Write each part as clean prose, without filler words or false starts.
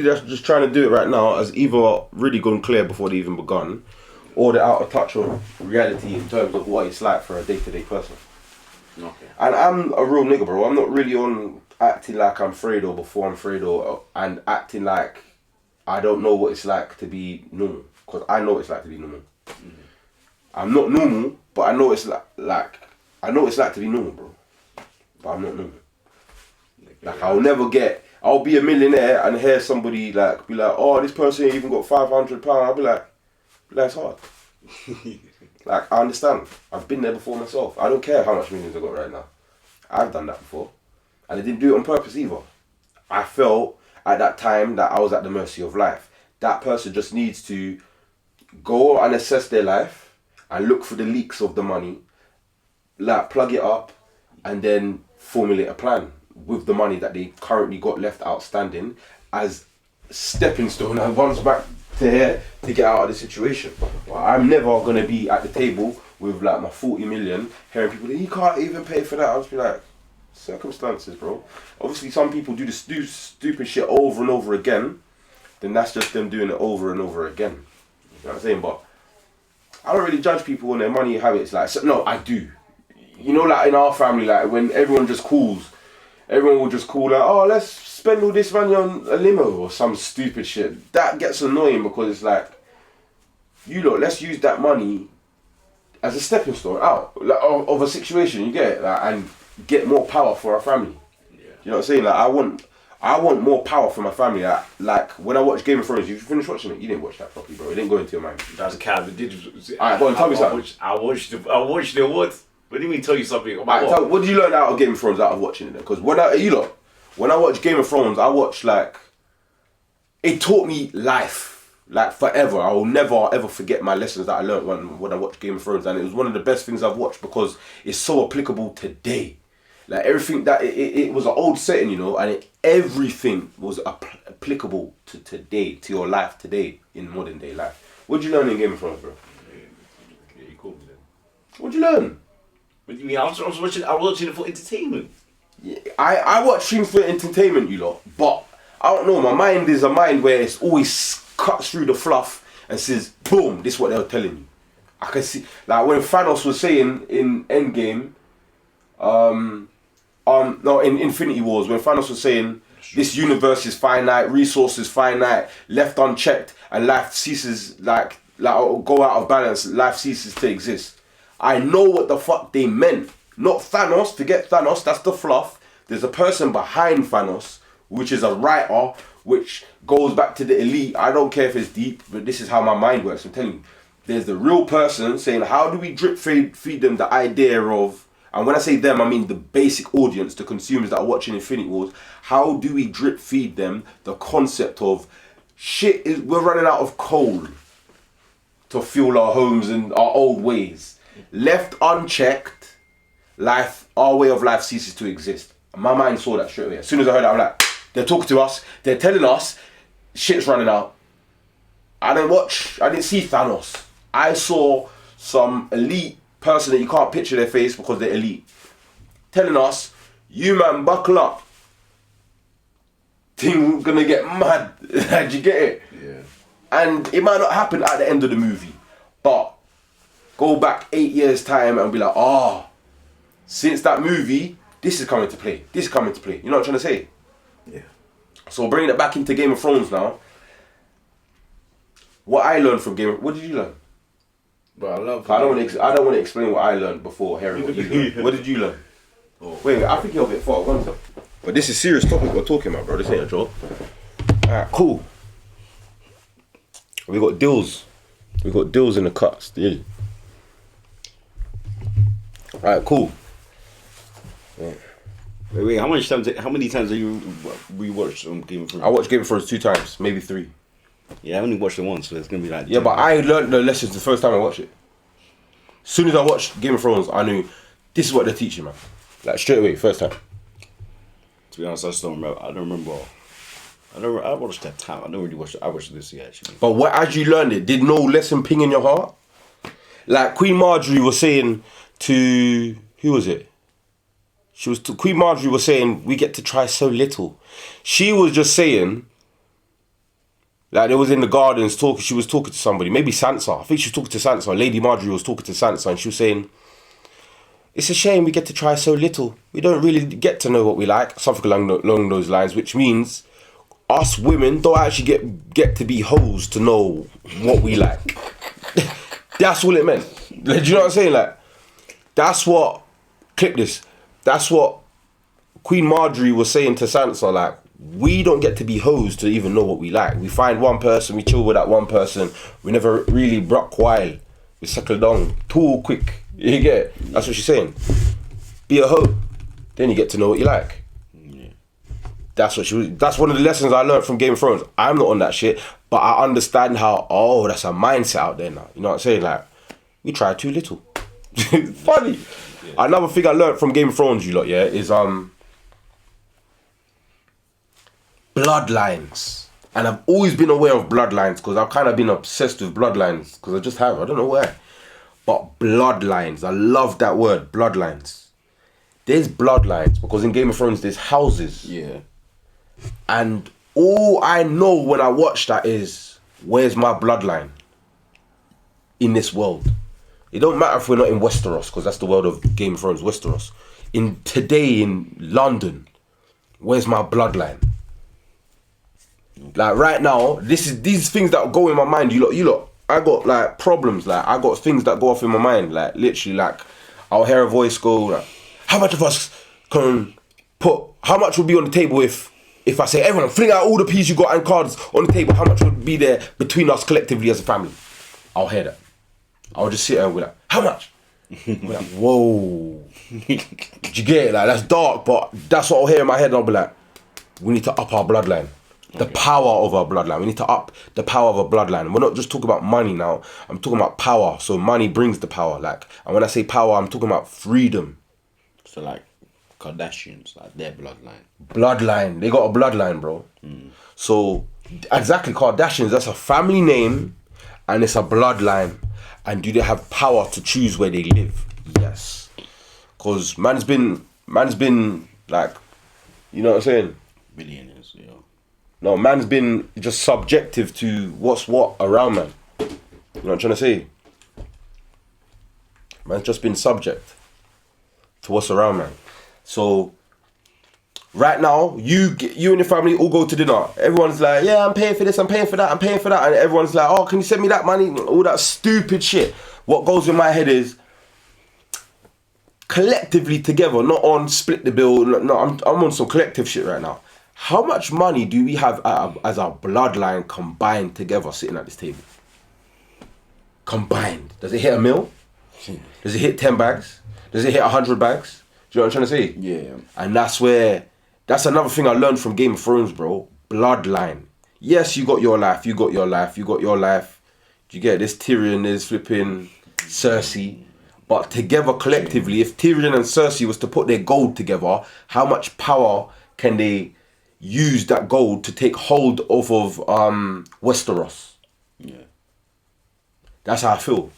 That's just trying to do it right now has either really gone clear before they even begun, or they're out of touch of reality in terms of what it's like for a day-to-day person. Okay. And I'm a real nigga, bro. I'm not really on acting like I'm Fredo before I'm Fredo, and acting like I don't know what it's like to be normal, because I know what it's like to be normal. Mm-hmm. I'm not normal, but I know it's like I know what it's like to be normal, bro. But I'm not normal. Like I'll be a millionaire and hear somebody like be like, oh, this person ain't even got £500. I'll be like, that's hard. Like, I understand. I've been there before myself. I don't care how much millions I got right now. I've done that before. And I didn't do it on purpose either. I felt at that time that I was at the mercy of life. That person just needs to go and assess their life and look for the leaks of the money, like plug it up, and then formulate a plan with the money that they currently got left outstanding as stepping stone and runs back to here to get out of the situation. Well, I'm never going to be at the table with like my 40 million hearing people, he can't even pay for that. I'll just be like, circumstances, bro. Obviously some people do the stupid shit over and over again, then that's just them doing it over and over again. You know what I'm saying? But I don't really judge people on their money habits. Like, so, no, I do. You know, like in our family, like when everyone just calls, everyone will just call like, oh, let's spend all this money on a limo or some stupid shit. That gets annoying because it's like, you lot, let's use that money as a stepping stone out like, of a situation, you get it? Like, and get more power for our family. Yeah. You know what I'm saying? Like, I want more power for my family. Like when I watch Game of Thrones, you finished watching it? You didn't watch that properly, bro. It didn't go into your mind. That's a cat. Alright, go on, tell me something. I watched it. What? What do you mean tell you something? What did you learn out of Game of Thrones out of watching it? Because when I watch Game of Thrones, I watch like, it taught me life, like forever. I will never ever forget my lessons that I learned when I watched Game of Thrones, and it was one of the best things I've watched because it's so applicable today. Like everything that it was an old setting, you know, and everything was applicable to today, to your life today in modern day life. What did you learn in Game of Thrones, bro? Yeah, you called me then. What did you learn? What do you mean? I was watching it for entertainment. Yeah, I watch things for entertainment, you lot, but I don't know, my mind is a mind where it's always cuts through the fluff and says, boom, this is what they were telling you. I can see, like when Thanos was saying in Endgame, in Infinity Wars, when Thanos was saying, this universe is finite, resources finite, left unchecked, and life ceases, like go out of balance, life ceases to exist. I know what the fuck they meant. Not Thanos, forget Thanos, that's the fluff. There's a person behind Thanos, which is a writer, which goes back to the elite. I don't care if it's deep, but this is how my mind works. I'm telling you. There's the real person saying, how do we drip feed them the idea of, and when I say them, I mean the basic audience, the consumers that are watching Infinity Wars, how do we drip feed them the concept of, we're running out of coal to fuel our homes and our old ways. Left unchecked, our way of life ceases to exist. My mind saw that straight away. As soon as I heard that, I'm like, they're talking to us, they're telling us, shit's running out. I didn't see Thanos. I saw some elite person that you can't picture their face because they're elite, telling us, you man, buckle up. Thing gonna get mad. Did you get it? Yeah. And it might not happen at the end of the movie, but go back 8 years time and be like, since that movie, this is coming to play. This is coming to play. You know what I'm trying to say? Yeah. So bringing it back into Game of Thrones now. What I learned from what did you learn? But I don't want to explain what I learned before hearing what you learned. What did you learn? Oh. Wait, I think you're a bit far. Go on. But this is serious topic we're talking about, bro. This ain't a joke. Alright, cool. We got Dillz. We got Dillz in the cuts. Yeah. Alright, cool. Yeah. Wait, how many times have you rewatched Game of Thrones? I watched Game of Thrones 2 times, maybe 3. Yeah, I only watched it once, so it's gonna be like. Yeah, but I learned the lessons the first time I watched it. As soon as I watched Game of Thrones, I knew this is what they're teaching, man. Like straight away, first time. To be honest, I still remember. I don't remember. I watched that time. I don't really watch it. I watched this year actually. But as you learned it, did no lesson ping in your heart? Like Queen Marjorie was saying to who was it? Queen Marjorie was saying we get to try so little. She was just saying Like, they was in the gardens talking. She was talking to somebody, maybe Sansa. I think she was talking to Sansa. Lady Marjorie was talking to Sansa, and she was saying, "It's a shame we get to try so little. We don't really get to know what we like." Something along those lines, which means us women don't actually get to be hoes to know what we like. That's all it meant. Do you know what I'm saying? Like, that's what. Clip this. That's what Queen Marjorie was saying to Sansa. Like, we don't get to be hoes to even know what we like. We find one person, we chill with that one person. We never really broke while. We settle down too quick. You get it? That's what she's saying. Be a hoe. Then you get to know what you like. Yeah. That's one of the lessons I learned from Game of Thrones. I'm not on that shit, but I understand how, that's a mindset out there now. You know what I'm saying? Like, we try too little. Funny. Yeah. Another thing I learned from Game of Thrones, you lot, yeah, is bloodlines. And I've always been aware of bloodlines because I've kind of been obsessed with bloodlines because I just have. I don't know why. But bloodlines. I love that word, bloodlines. There's bloodlines because in Game of Thrones there's houses. Yeah. And all I know when I watch that is, where's my bloodline in this world? It don't matter if we're not in Westeros because that's the world of Game of Thrones, Westeros. Today in London, where's my bloodline? Like, right now, these things that go in my mind, you lot, I got like problems, like I got things that go off in my mind, like literally, like I'll hear a voice go like, how much of us can how much would be on the table if I say, everyone fling out all the peas you got and cards on the table, how much would be there between us collectively as a family? I'll hear that. I'll just sit there and be like, how much? Be like, whoa. Do you get it? Like, that's dark, but that's what I'll hear in my head, and I'll be like, we need to up our bloodline. The power of our bloodline. We need to up the power of our bloodline. We're not just talking about money now. I'm talking about power. So money brings the power. Like, and when I say power, I'm talking about freedom. So like Kardashians, like their bloodline. Bloodline. They got a bloodline, bro. So exactly, Kardashians. That's a family name, and it's a bloodline. And do they have power to choose where they live? Yes. Cause man's been like, you know what I'm saying? Billionaires, yeah. No, man's been just subjective to what's what around man. You know what I'm trying to say? Man's just been subject to what's around man. So, right now, you and your family all go to dinner. Everyone's like, yeah, I'm paying for this, I'm paying for that, I'm paying for that. And everyone's like, oh, can you send me that money? All that stupid shit. What goes in my head is, collectively together, not on split the bill. No, I'm on some collective shit right now. How much money do we have as our bloodline combined together sitting at this table? Combined. Does it hit a mil? Does it hit 10 bags? Does it hit 100 bags? Do you know what I'm trying to say? Yeah. And that's another thing I learned from Game of Thrones, bro. Bloodline. Yes, you got your life. Do you get it? There's Tyrion, there's flipping Cersei. But together, collectively, if Tyrion and Cersei was to put their gold together, how much power can they use that gold to take hold of Westeros? Yeah. That's how I feel.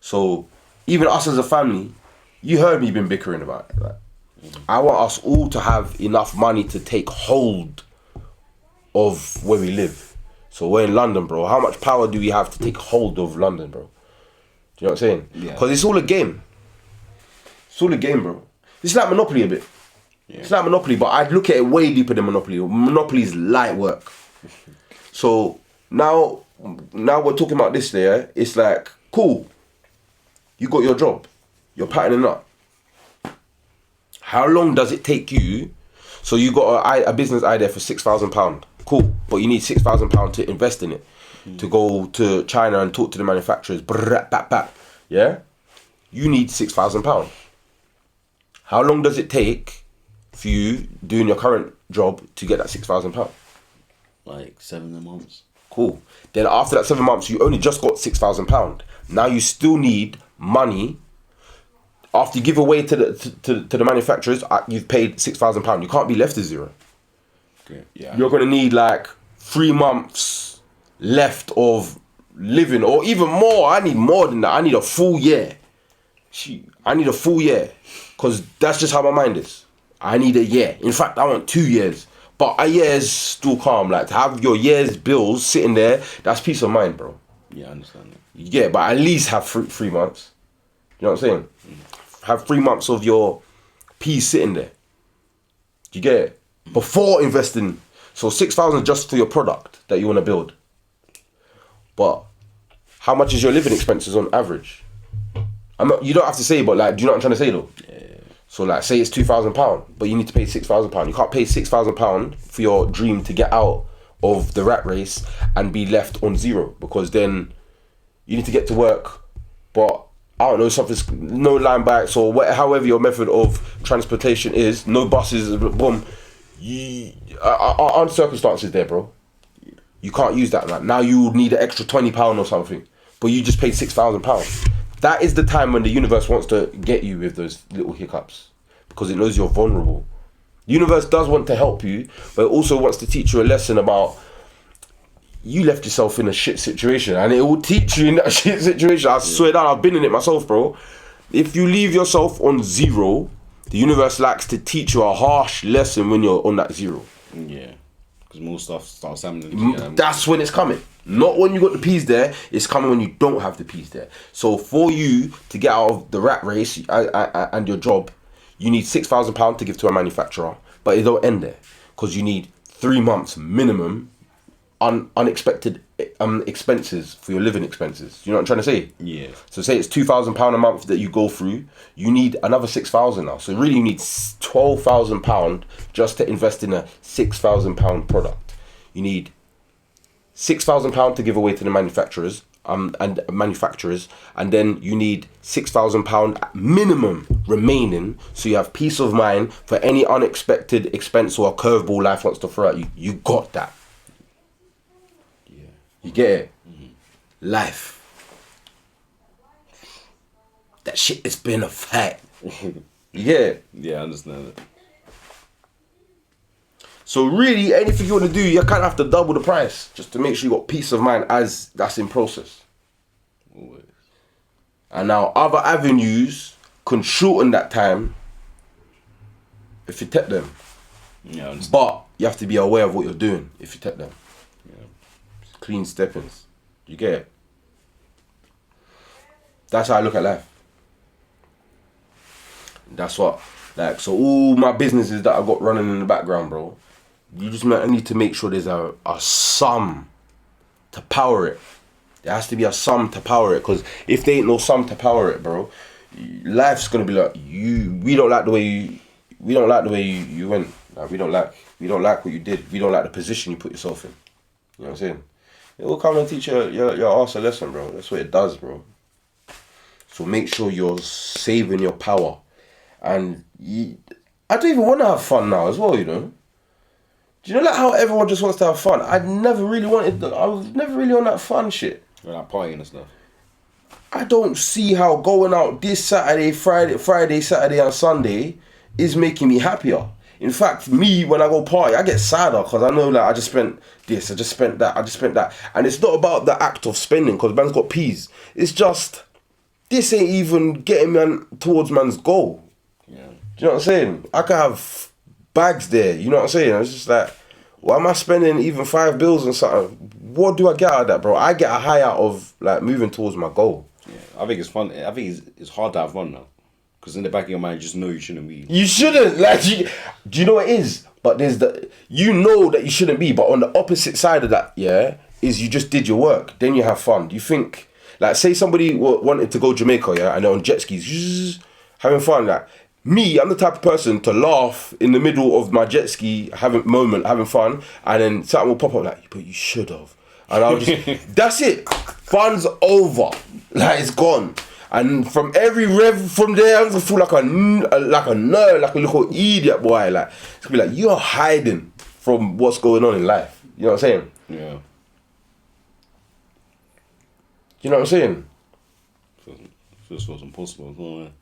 So, even us as a family, you heard me been bickering about it. Like, I want us all to have enough money to take hold of where we live. So we're in London, bro. How much power do we have to take hold of London, bro? Do you know what I'm saying? Yeah. Because it's all a game. It's all a game, bro. It's like Monopoly a bit. Yeah. It's like Monopoly, but I look at it way deeper than Monopoly. Monopoly is light work. So now we're talking about this there. It's like, cool. You got your job. You're patterning up. How long does it take you? So you got a business idea for £6,000. Cool. But you need £6,000 to invest in it. To go to China and talk to the manufacturers. Yeah? You need £6,000. How long does it take for you doing your current job to get that £6,000? Like 7 months. Cool. Then after that 7 months, you only just got £6,000. Now you still need money. After you give away to the manufacturers, you've paid £6,000. You can't be left to zero. Okay. Yeah. You're gonna need like 3 months left of living, or even more. I need more than that. I need a full year. I need a full year, because that's just how my mind is. I need a year. In fact, I want 2 years. but a year's still calm. Like to have your year's bills sitting there, that's peace of mind, bro. Yeah, I understand that. Yeah, but at least have 3 months. You know what I'm saying? Have 3 months of your peas sitting there. You get it? Before investing. So 6,000 just for your product that you want to build. But how much is your living expenses on average? You don't have to say, but like, do you know what I'm trying to say though? Yeah. So like, say it's £2,000, but you need to pay £6,000. You can't pay £6,000 for your dream to get out of the rat race and be left on zero, because then you need to get to work, but I don't know, something's no line bikes or however your method of transportation is, no buses, boom. Aren't circumstances there, bro? You can't use that. Like, now you need an extra £20 or something, but you just paid £6,000. That is the time when the universe wants to get you with those little hiccups, because it knows you're vulnerable. The universe does want to help you, but it also wants to teach you a lesson about you left yourself in a shit situation, and it will teach you in that shit situation. I swear that I've been in it myself, bro. If you leave yourself on zero, the universe likes to teach you a harsh lesson when you're on that zero. Yeah, because more stuff starts happening. That's when it's coming. Not when you got the peas there, it's coming when you don't have the peas there. So for you to get out of the rat race and your job, you need £6,000 to give to a manufacturer, but it don't end there, because you need 3 months minimum unexpected expenses for your living expenses. You know what I'm trying to say? Yeah. So say it's £2,000 a month that you go through, you need another 6,000 now. So really you need £12,000 just to invest in a £6,000 product. You need £6,000 to give away to the manufacturers, and then you need £6,000 minimum remaining, so you have peace of mind for any unexpected expense or a curveball life wants to throw at you. You got that. You get it? Mm-hmm. Life. That shit has been a fact. You get it? Yeah, I understand it. So really, anything you want to do, you kind of have to double the price just to make sure you got peace of mind as that's in process. Always. And now other avenues can shorten that time if you take them. Yeah, I understand. But you have to be aware of what you're doing if you take them. Yeah. Clean steppings. You get it? That's how I look at life. That's what, like, so all my businesses that I got running in the background, bro, you just need to make sure there's a sum to power it. There has to be a sum to power it, because if there ain't no sum to power it, bro, life's gonna be like, we don't like the way you went. Like, we don't like what you did. We don't like the position you put yourself in. You know what I'm saying? It will come and teach your ass a lesson, bro. That's what it does, bro. So make sure you're saving your power. And I don't even want to have fun now as well, you know. Do you know like how everyone just wants to have fun? I was never really on that fun shit. You're not partying and stuff. I don't see how going out this Saturday, Friday, Saturday and Sunday is making me happier. In fact, me, when I go party, I get sadder because I know like I just spent this, I just spent that. And it's not about the act of spending, because man's got peas. It's just, this ain't even getting man towards man's goal. Yeah. Do you know what I'm saying? I could have bags there, you know what I'm saying? It's just like, why am I spending even $5 bills on something? What do I get out of that, bro? I get a high out of like moving towards my goal. Yeah, I think it's fun. I think it's hard to have fun now. Because in the back of your mind, you just know you shouldn't be. You shouldn't. Like, do you know what it is? But there's you know that you shouldn't be. But on the opposite side of that, yeah, is you just did your work. Then you have fun. You think, like, say somebody wanted to go Jamaica, yeah, and they're on jet skis, having fun. Like, me, I'm the type of person to laugh in the middle of my jet ski having fun, and then something will pop up like, but you should have. And I'll just, that's it. Fun's over. Like, it's gone. And from every rev from there, I'm gonna feel like a nerd, like a little idiot boy. Like, it's gonna be like, you're hiding from what's going on in life. You know what I'm saying? Yeah. You know what I'm saying? Just feels impossible, doesn't it?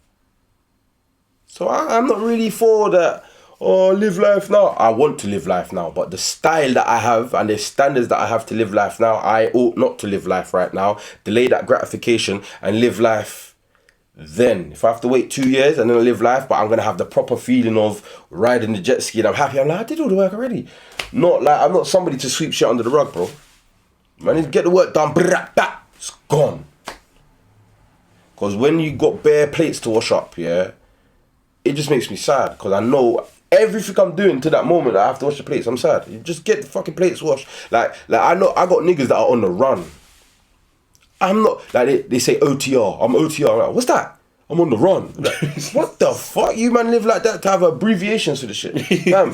So I'm not really for that. Oh, live life now. I want to live life now, but the style that I have and the standards that I have to live life now, I ought not to live life right now. Delay that gratification and live life Then, if I have to wait 2 years and then I live life, but I'm gonna have the proper feeling of riding the jet ski and I'm happy. I'm like, I did all the work already. Not like I'm not somebody to sweep shit under the rug, bro. Man, you get the work done, it's gone. Because when you got bare plates to wash up, yeah, it just makes me sad. Because I know everything I'm doing to that moment, I have to wash the plates. I'm sad. You just get the fucking plates washed. Like I know I got niggas that are on the run. I'm not, like they say OTR, I'm OTR, I'm like, what's that? I'm on the run. Like, what the fuck? You man live like that to have abbreviations for the shit. Damn,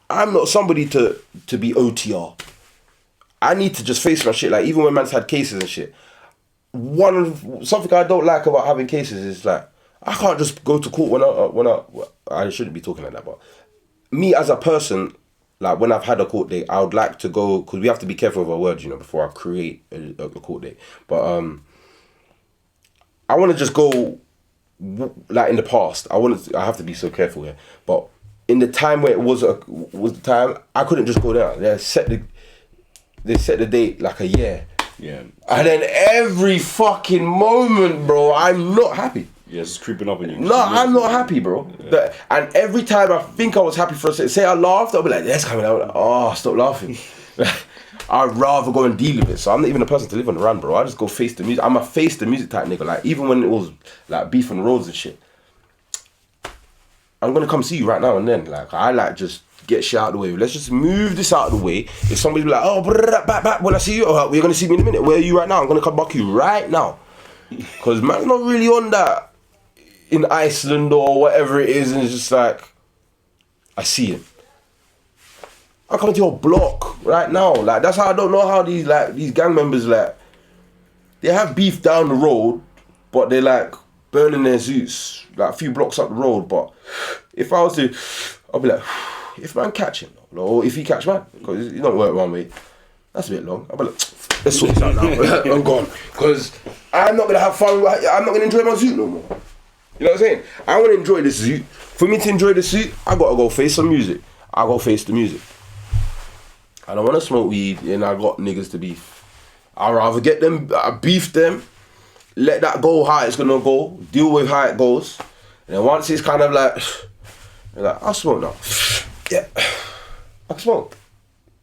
I'm not somebody to be OTR. I need to just face my shit, like even when man's had cases and shit. Something I don't like about having cases is like, I can't just go to court I shouldn't be talking like that, but me as a person, like when I've had a court date, I would like to go, because we have to be careful with our words, you know, before I create a court date. But I want to just go, like in the past, I have to be so careful here. But in the time where it was the time, I couldn't just go there. They set the date like a year. Yeah. And then every fucking moment, bro, I'm not happy. Yeah, it's creeping up on you. No, I'm not happy, bro. Yeah. And every time I think I was happy for a second, say I laughed, I'll be like, that's coming out. Like, oh, stop laughing. I'd rather go and deal with it. So I'm not even a person to live on the run, bro. I just go face the music. I'm a face the music type nigga. Like, even when it was like beef on the roads and shit, I'm gonna come see you right now and then. Like, I like just get shit out of the way. Let's just move this out of the way. If somebody be like, oh, back, when I see you, oh, we're gonna see me in a minute. Where are you right now? I'm gonna come back you right now. Because man's not really on that in Iceland or whatever it is, and it's just like, I see him. I'm coming to your block right now. Like, that's how I don't know how these gang members, like, they have beef down the road, but they're like burning their zoots like a few blocks up the road. But if I was to, I'll be like, if man catch him, or if he catch man, because he don't work one way, that's a bit long. I'll be like, let's sort this out now. I'm gone. Because I'm not going to have fun, I'm not going to enjoy my zoot no more. You know what I'm saying? I want to enjoy this suit. For me to enjoy the suit, I got to go face some music. I got to face the music. I don't want to smoke weed and I got niggas to beef. I'd rather get them, beef them, let that go how it's going to go, deal with how it goes. And then once it's kind of like I'll smoke now. Yeah, I can smoke.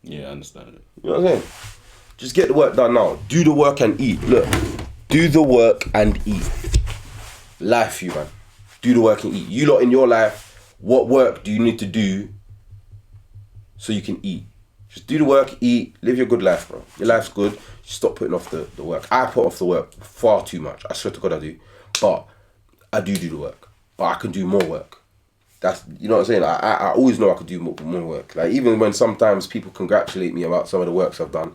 Yeah, I understand it. You know what I'm saying? Just get the work done now. Do the work and eat. Look, do the work and eat. Life, you man. Do the work and eat. You lot in your life, what work do you need to do so you can eat? Just do the work, eat, live your good life, bro. Your life's good. Stop putting off the work. I put off the work far too much. I swear to God I do. But I do the work. But I can do more work. That's, you know what I'm saying? I always know I could do more work. Like, even when sometimes people congratulate me about some of the works I've done,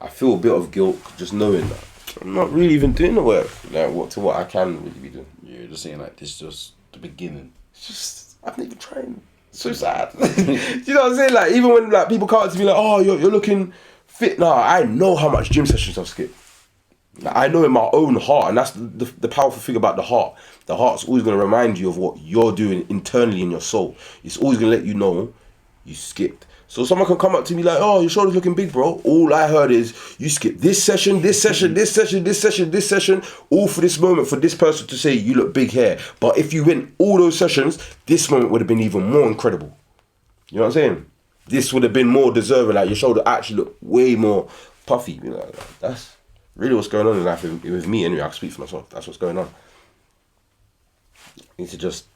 I feel a bit of guilt just knowing that I'm not really even doing the work. Like, what I can really be doing. Yeah, just saying like this is just the beginning. It's just, I've not even tried. So sad. You know what I'm saying? Like, even when like people come up to me like, oh, you're looking fit now. I know how much gym sessions I've skipped. Like, I know in my own heart, and that's the powerful thing about the heart. The heart's always going to remind you of what you're doing internally in your soul. It's always going to let you know you skipped. So someone can come up to me like, oh, your shoulder's looking big, bro. All I heard is you skipped this session, this session, this session, this session, this session, all for this moment, for this person to say you look big here. But if you win all those sessions, this moment would have been even more incredible. You know what I'm saying? This would have been more deserving. Like, your shoulder actually looked way more puffy. You know, like, that's really what's going on in life with me. Anyway, I can speak for myself. That's what's going on. I need to just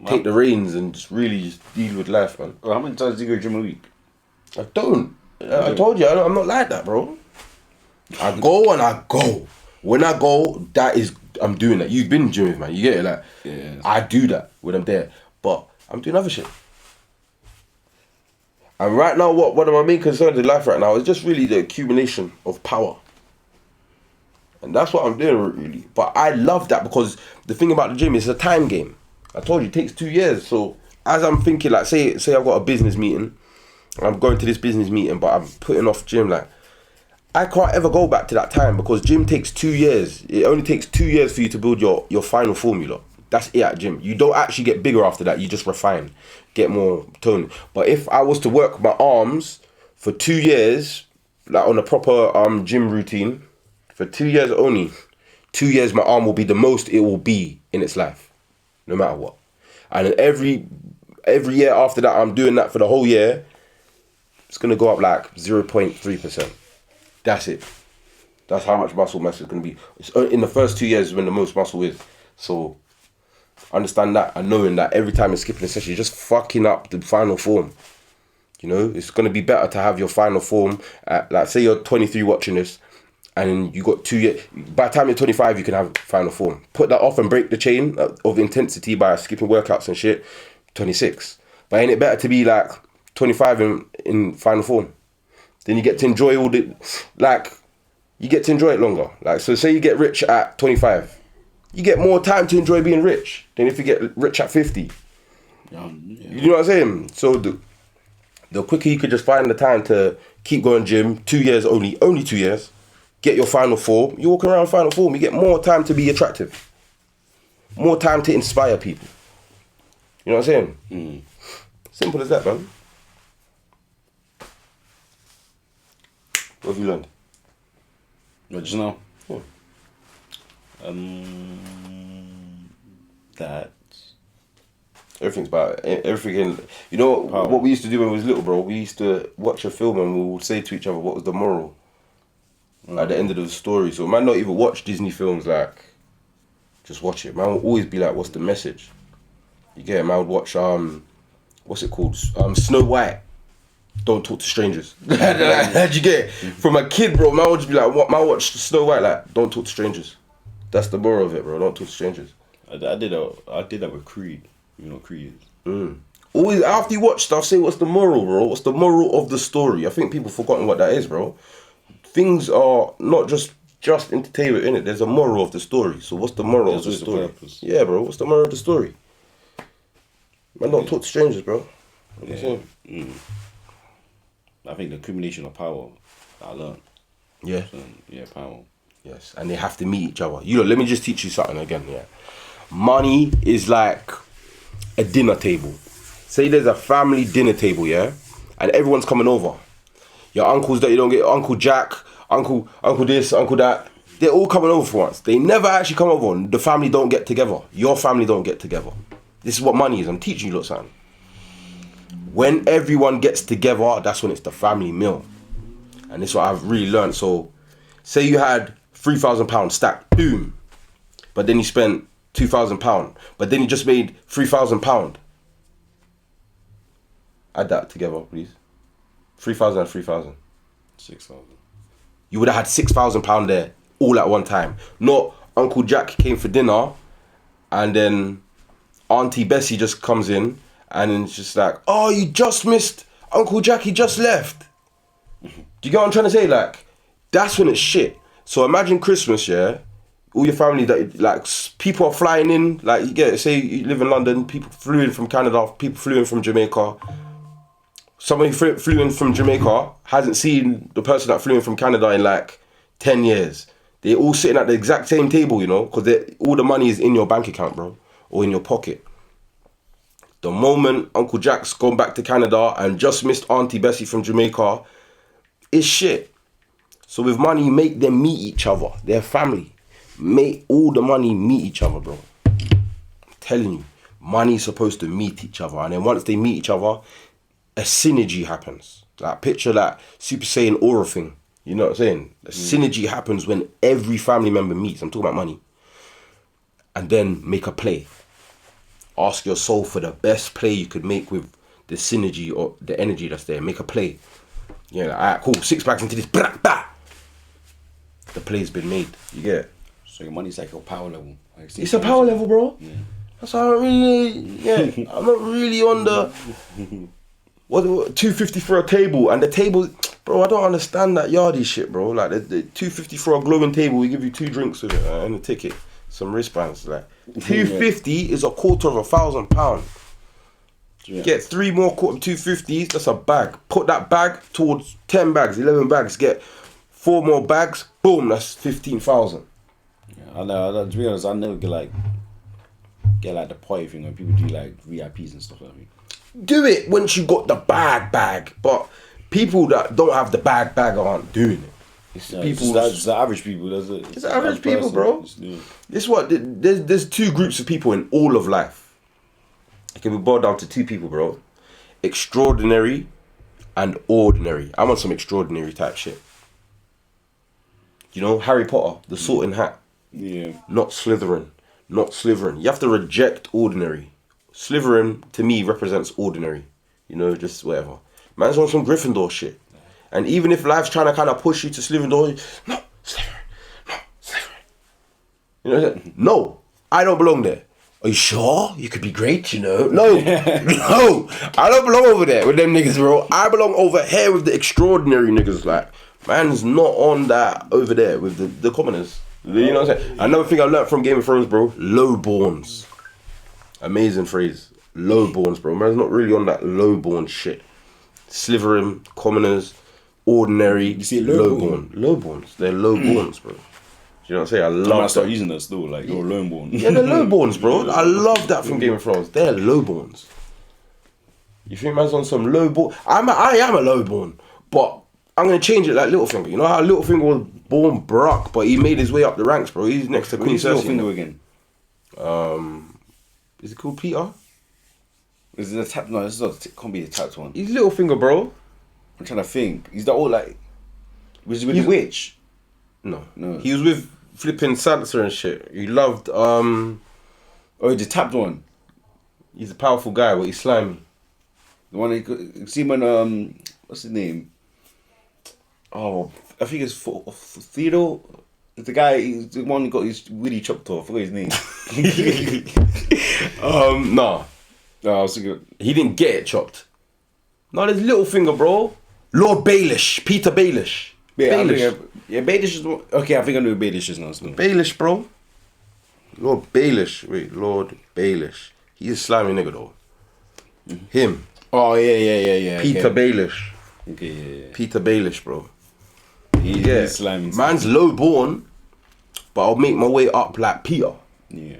take the reins and just really just deal with life, man. Well, how many times do you go to the gym a week? I don't. I told you, I'm not like that, bro. I go and I go. When I go, I'm doing that. You've been gymming, man. You get it? Like, yeah. I do that when I'm there. But I'm doing other shit. And right now, one of my main concerns in life right now is just really the accumulation of power. And that's what I'm doing, really. But I love that, because the thing about the gym is a time game. I told you, it takes 2 years. So as I'm thinking, like, say I've got a business meeting, I'm going to this business meeting, but I'm putting off gym, like, I can't ever go back to that time, because gym takes 2 years. It only takes 2 years for you to build your final formula. That's it at gym. You don't actually get bigger after that. You just refine, get more tone. But if I was to work my arms for 2 years, like on a proper gym routine, for 2 years only, 2 years my arm will be the most it will be in its life, no matter what. And then every year after that, I'm doing that for the whole year. It's gonna go up like 0.3%. That's it. That's how much muscle mass is gonna be. It's in the first 2 years when the most muscle is. So understand that and knowing that every time you're skipping a session, you're just fucking up the final form. You know, it's gonna be better to have your final form at, like, say you're 23 watching this, and you got 2 years. By the time you're 25, you can have final form. Put that off and break the chain of intensity by skipping workouts and shit. 26. But ain't it better to be like 25 in final form? Then you get to enjoy all the, like, you get to enjoy it longer. Like, so say you get rich at 25, you get more time to enjoy being rich than if you get rich at 50. Yeah. You know what I'm saying? So the quicker you could just find the time to keep going gym, 2 years only 2 years, get your final form, you walk around final form, you get more time to be attractive. More time to inspire people. You know what I'm saying? Simple as that, man. What have you learned? What, just now? Yeah. That Everything's about everything. You know what we used to do when we was little, bro? We used to watch a film and we would say to each other, what was the moral at the end of the story? So man, not even watch Disney films, like, just watch it. Man would always be like, what's the message? You get it? Man would watch, what's it called? Snow White. Don't talk to strangers. How'd you get it? From a kid, bro, man would just be like, what? Man watch Snow White, like, don't talk to strangers. That's the moral of it, bro. Don't talk to strangers. I did that with Creed. You know what Creed is. Always, after you watch stuff, say what's the moral, bro? What's the moral of the story? I think people forgotten what that is, bro. Things are not just entertainment, innit? There's a moral of the story. So what's the moral of the story? Yeah, bro. What's the moral of the story? Man, don't talk to strangers, bro. What you saying? I think the accumulation of power I learned. Yeah. So, yeah, power. Yes, and they have to meet each other. You know, let me just teach you something again, yeah. Money is like a dinner table. Say there's a family dinner table, yeah? And everyone's coming over. Your uncles that you don't get, Uncle Jack, uncle this, uncle that. They're all coming over for once. They never actually come over. The family don't get together. Your family don't get together. This is what money is. I'm teaching you lot something. When everyone gets together, that's when it's the family meal. And this is what I've really learned. So, say you had £3,000 stacked, boom. But then you spent £2,000. But then you just made £3,000. Add that together, please. 3,000 and 3,000. 6,000. You would have had £6,000 there all at one time. Not Uncle Jack came for dinner and then Auntie Bessie just comes in and then it's just like, oh, you just missed Uncle Jack, he just left. Do you get what I'm trying to say? Like, that's when it's shit. So imagine Christmas, yeah? All your family, that like, people are flying in, like, you get it, say you live in London, people flew in from Canada, people flew in from Jamaica. Somebody flew in from Jamaica, hasn't seen the person that flew in from Canada in like 10 years. They're all sitting at the exact same table, you know, because all the money is in your bank account, bro, or in your pocket. The moment Uncle Jack's gone back to Canada and just missed Auntie Bessie from Jamaica, it's shit. So with money, make them meet each other. They're family. Make all the money meet each other, bro. I'm telling you, money's supposed to meet each other. And then once they meet each other, a synergy happens. Like, picture that Super Saiyan aura thing. You know what I'm saying? A synergy happens when every family member meets. I'm talking about money. And then make a play. Ask your soul for the best play you could make with the synergy or the energy that's there. Make a play. Yeah, like, alright, cool. 6 packs into this. Blah, blah. The play's been made. You get it? So your money's like your power level. Like, it's a power level, bro. Yeah. That's how I really, I'm not really on the, what 250 for a table. And the table, bro, I don't understand that yardie shit, bro. Like, the 250 for a glowing table, we give you 2 drinks with it and a ticket. Some wristbands. Like, 250 is £250,000. Yeah. Get 3 more 250s, that's a bag. Put that bag towards 10 bags, 11 bags. Get 4 more bags, boom, that's 15,000. Yeah, I know, to be honest, I never get like the party thing when people do like VIPs and stuff like that. Do it once you got the bag, but people that don't have the bag aren't doing it. It's the average people. It's the average people, bro. This what there's two groups of people in all of life. It can be boiled down to two people, bro. Extraordinary and ordinary. I'm on some extraordinary type shit. You know, Harry Potter, the Sorting Hat. Yeah. Not Slytherin. You have to reject ordinary. Slytherin, to me, represents ordinary. You know, just whatever. Man's on some Gryffindor shit. And even if life's trying to kind of push you to Slytherin, no, Slytherin. You know, no, I don't belong there. Are you sure? You could be great, you know. No, no, I don't belong over there with them niggas, bro. I belong over here with the extraordinary niggas. Like, man's not on that over there with the commoners. You know what I'm saying? Another thing I learned from Game of Thrones, bro, lowborns. Amazing phrase. Lowborns, bro. Man's not really on that lowborn shit. Slytherin, commoners, ordinary, you see lowborn. Lowborns. They're lowborns, bro. You know what I'm saying? I love that. Start using that still, like, you're lowborn. Yeah, they're lowborns, bro. I love that from Game of Thrones. They're lowborns. You think man's on some lowborn? I am a lowborn, but I'm going to change it like Littlefinger. You know how Littlefinger was born Brock, but he made his way up the ranks, bro. He's next to Queen Cersei. Littlefinger again? Is it called Peter? Is it a tap? No, this is not, it can't be a tapped one. He's Littlefinger, bro. I'm trying to think. Is that all like... Was he with the witch? No. No. He was with flipping Sansa and shit. He loved... Oh, the tapped one. He's a powerful guy, but he's slimy. The one that... See when... What's his name? Oh, I think it's Theodore. The guy, he's the one who got his willy chopped off. I forgot his name. No. No, I was thinking... He didn't get it chopped. No, there's Littlefinger, bro. Lord Baelish. Peter Baelish. Yeah, Baelish. Baelish is... Okay, I think I know who Baelish is now. Baelish, bro. Lord Baelish. Wait, Lord Baelish. He's a slimy nigga, though. Him. Oh, yeah. Peter Baelish. Okay, yeah. Peter Baelish, bro. He's slimy. Man's low born, but I'll make my way up like Peter. Yeah.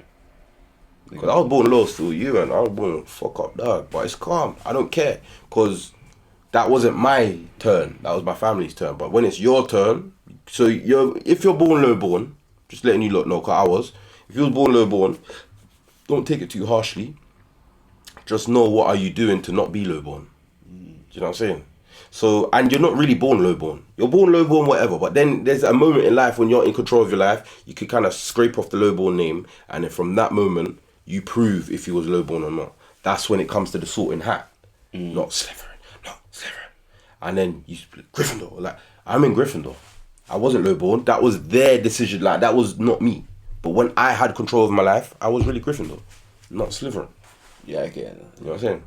Because I was born low still, you, and I was born fuck up, dog. But it's calm. I don't care. Because that wasn't my turn. That was my family's turn. But when it's your turn, so if you're born low born, just letting you lot know, because I was. If you was born low born, don't take it too harshly. Just know what are you doing to not be low born. Do you know what I'm saying? So, and you're not really born low born. You're born low born, whatever. But then there's a moment in life when you're in control of your life, you could kind of scrape off the low born name, and then from that moment, you prove if you was low born or not. That's when it comes to the Sorting Hat. Not Slytherin. And then you split Gryffindor. Like, I'm in Gryffindor. I wasn't low born. That was their decision. Like, that was not me. But when I had control of my life, I was really Gryffindor, not Slytherin. Yeah, I get it. You know what I'm saying?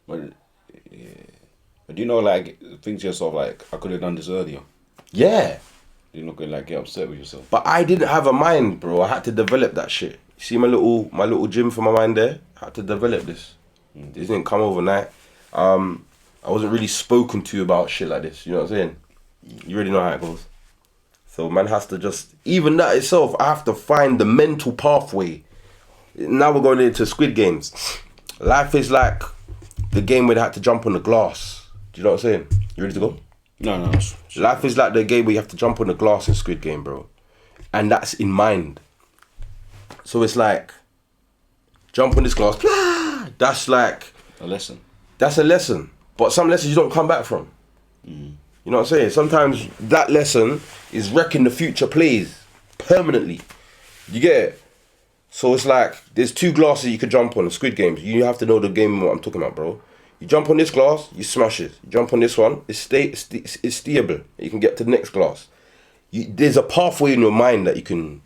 But, yeah. But do you know, like, think to yourself, like, I could have done this earlier? Yeah. You're not going to, like, get upset with yourself. But I didn't have a mind, bro. I had to develop that shit. You see my little gym for my mind there? I had to develop this. This didn't come overnight. I wasn't really spoken to about shit like this. You know what I'm saying? You already know how it goes. So man has to just, even that itself, I have to find the mental pathway. Now we're going into Squid Games. Life is like the game where they had to jump on the glass. Do you know what I'm saying? You ready to go? No. Life is like the game where you have to jump on the glass in Squid Game, bro. And that's in mind. So it's like, jump on this glass. That's like... a lesson. That's a lesson. But some lessons you don't come back from. You know what I'm saying? Sometimes that lesson is wrecking the future plays permanently. You get it? So it's like, there's two glasses you could jump on in Squid Games. You have to know the game what I'm talking about, bro. You jump on this glass, you smash it. You jump on this one, it's steerable. You can get to the next glass. There's a pathway in your mind that you can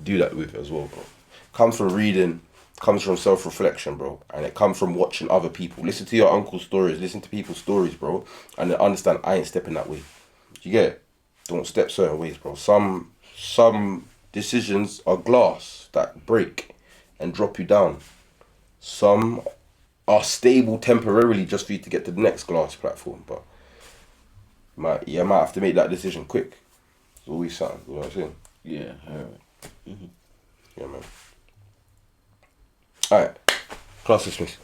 do that with as well, bro. Comes from reading, comes from self-reflection, bro. And it comes from watching other people. Listen to your uncle's stories, listen to people's stories, bro. And then understand I ain't stepping that way. You get it? Don't step certain ways, bro. Some decisions are glass that break and drop you down. Some are stable temporarily just for you to get to the next glass platform. But you might have to make that decision quick. It's always something, you know what I'm saying? Yeah, alright. Yeah, man. Alright, class dismissed.